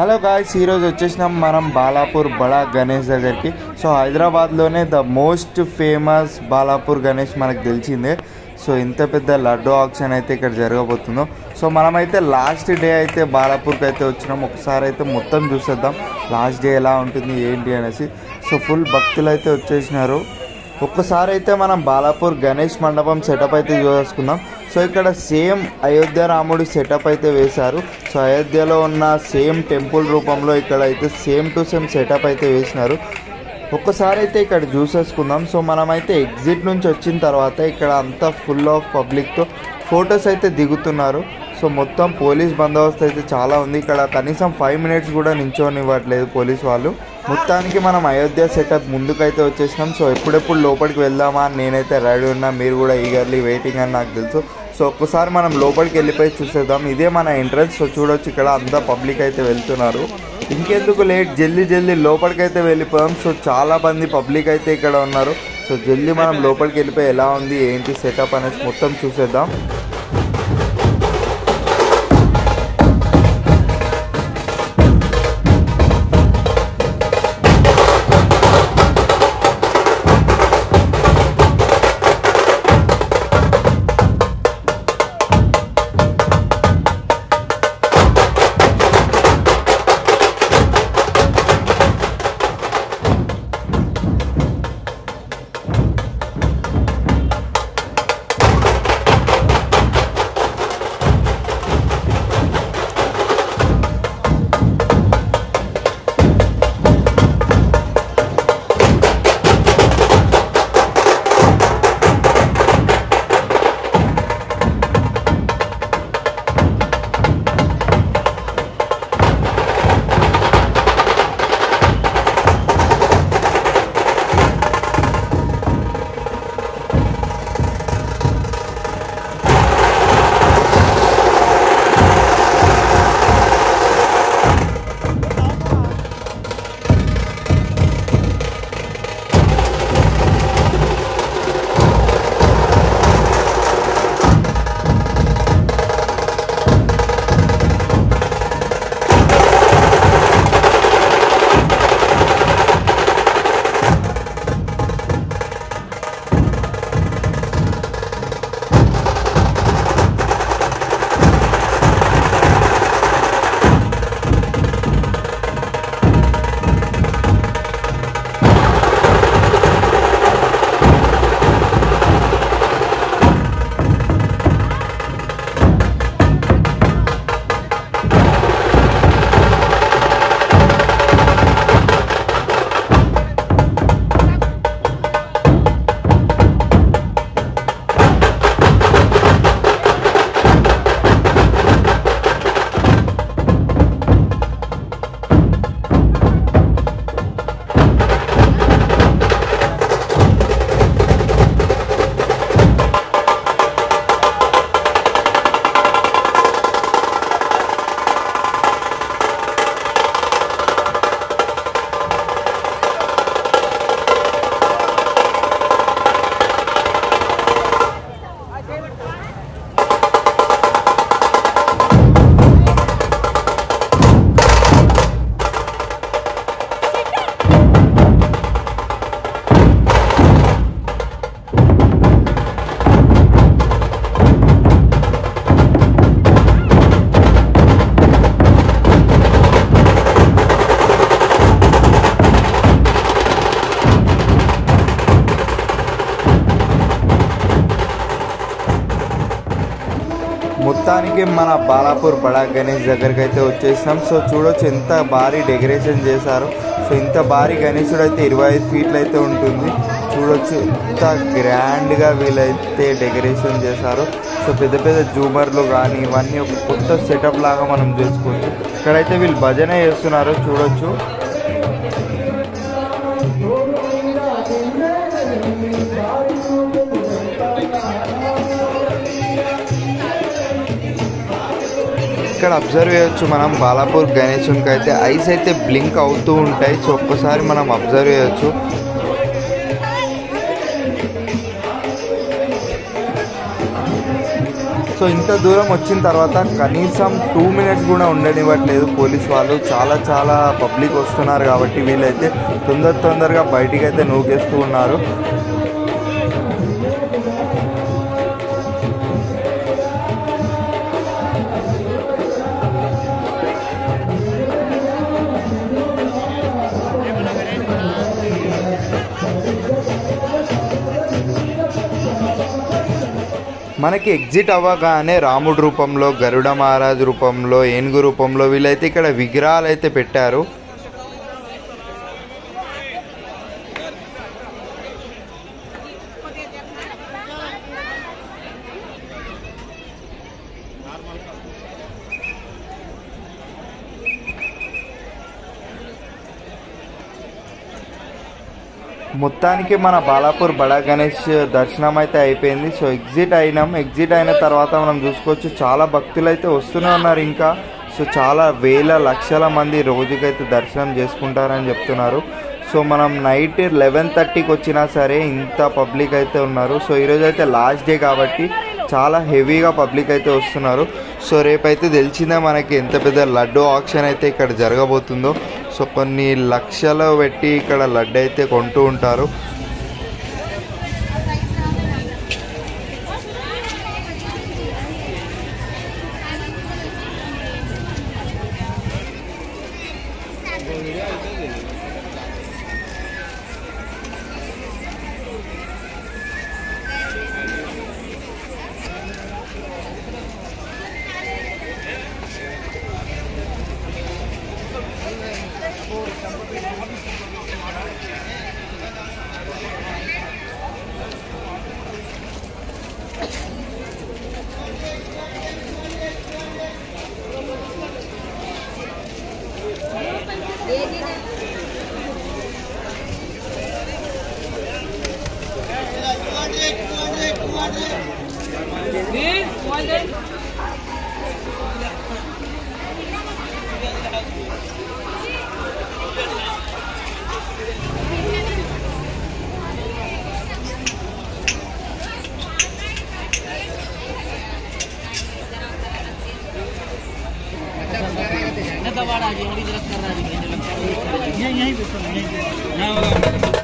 Hello guys, ఈరోజు వచ్చేసినాం మనం బాలాపూర్ బడా గణేష్ దగ్గరికి. సో హైదరాబాద్లోనే the most famous Balapur Ganesh మనకు తెలిసిందే. సో ఇంత పెద్ద లడ్డు ఆక్షన్ అయితే ఇక్కడ జరగబోతుందో. సో మనమైతే లాస్ట్ డే అయితే బాలాపూర్కి అయితే వచ్చినాం. ఒకసారి అయితే మొత్తం చూసేద్దాం లాస్ట్ డే ఎలా ఉంటుంది ఏంటి అనేసి. సో ఫుల్ భక్తులు అయితే వచ్చేసినారు. ఒక్కసారి అయితే మనం బాలాపూర్ గణేష్ మండపం సెటప్ అయితే చూసుకుందాం. సో ఇక్కడ సేమ్ అయోధ్య రాముడు సెటప్ అయితే వేశారు. సో అయోధ్యలో ఉన్న సేమ్ టెంపుల్ రూపంలో ఇక్కడ అయితే సేమ్ టు సేమ్ సెటప్ అయితే వేసినారు. ఒక్కసారి అయితే ఇక్కడ చూసేసుకుందాం. సో మనమైతే ఎగ్జిట్ నుంచి వచ్చిన తర్వాత ఇక్కడ అంతా ఫుల్ ఆఫ్ పబ్లిక్తో ఫొటోస్ అయితే దిగుతున్నారు. సో మొత్తం పోలీస్ బందోబస్తు అయితే చాలా ఉంది. ఇక్కడ కనీసం 5 మినిట్స్ కూడా నించోనివ్వట్లేదు పోలీస్ వాళ్ళు. మొత్తానికి మనం అయోధ్య సెటప్ ముందుకైతే వచ్చేసినాం. సో ఎప్పుడెప్పుడు లోపలికి వెళ్దామా అని నేనైతే రెడీ ఉన్నా, మీరు కూడా ఈగర్లీ వెయిటింగ్ అని నాకు తెలుసు. సో ఒక్కసారి మనం లోపలికి వెళ్ళిపోయి చూసేద్దాం. ఇదే మన ఎంట్రన్స్. సో చూడొచ్చు ఇక్కడ అంతా పబ్లిక్ అయితే వెళ్తున్నారు. ఇంకెందుకు లేట్, జల్దీ లోపలికైతే వెళ్ళిపోయాం. సో చాలా మంది పబ్లిక్ అయితే ఇక్కడ ఉన్నారు. సో జల్దీ మనం లోపలికి వెళ్ళిపోయి ఎలా ఉంది ఏంటి సెటప్ అనేసి మొత్తం చూసేద్దాం. మొత్తానికి మన బాలాపూర్ బడా గణేష్ దగ్గరికి అయితే వచ్చేసినాం. సో చూడొచ్చు ఎంత భారీ డెకరేషన్ చేశారు. సో ఇంత భారీ గణేశుడు అయితే 25 ఫీట్లు అయితే ఉంటుంది. చూడొచ్చు ఎంత గ్రాండ్గా వీళ్ళైతే డెకరేషన్ చేశారు. సో పెద్ద పెద్ద జూమర్లు కానీ ఇవన్నీ ఒక కొత్త సెటప్ లాగా మనం చేసుకోవచ్చు. ఇక్కడైతే వీళ్ళు భజన చేస్తున్నారు చూడొచ్చు. ఇక్కడ అబ్జర్వ్ చేయొచ్చు మనం బాలాపూర్ గణేశునికి అయితే ఐస్ అయితే బ్లింక్ అవుతూ ఉంటాయి. సో ఒక్కసారి మనం అబ్జర్వ్ చేయొచ్చు. సో సో ఇంత దూరం వచ్చిన తర్వాత కనీసం 2 మినిట్స్ కూడా ఉండనివ్వట్లేదు పోలీస్ వాళ్ళు. చాలా పబ్లిక్ వస్తున్నారు కాబట్టి వీళ్ళైతే తొందరగా బయటికి అయితే నూకేస్తూ ఉన్నారు. మనకి ఎగ్జిట్ అవ్వగానే రాముడు రూపంలో, గరుడ మహారాజ్ రూపంలో, ఏనుగు రూపంలో వీళ్ళైతే ఇక్కడ విగ్రహాలు అయితే పెట్టారు. మొత్తానికి మన బాలాపూర్ బడా గణేష్ దర్శనం అయితే అయిపోయింది. సో ఎగ్జిట్ అయిన తర్వాత మనం చూసుకోవచ్చు చాలా భక్తులు అయితే వస్తూనే ఉన్నారు ఇంకా. సో చాలా లక్షల మంది రోజుకైతే దర్శనం చేసుకుంటారని చెప్తున్నారు. సో మనం నైట్ 11:30కి వచ్చినా సరే ఇంత పబ్లిక్ అయితే ఉన్నారు. సో ఈరోజు అయితే లాస్ట్ డే కాబట్టి చాలా హెవీగా పబ్లిక్ అయితే వస్తున్నారు. సో రేపైతే తెలిసిందే మనకి ఎంత పెద్ద లడ్డు ఆక్షన్ అయితే ఇక్కడ జరగబోతుందో. సో కొన్ని లక్షలు పెట్టి ఇక్కడ లడ్డు అయితే కొంటూ ఉంటారు. दबाड़ आ गई, यहीं पे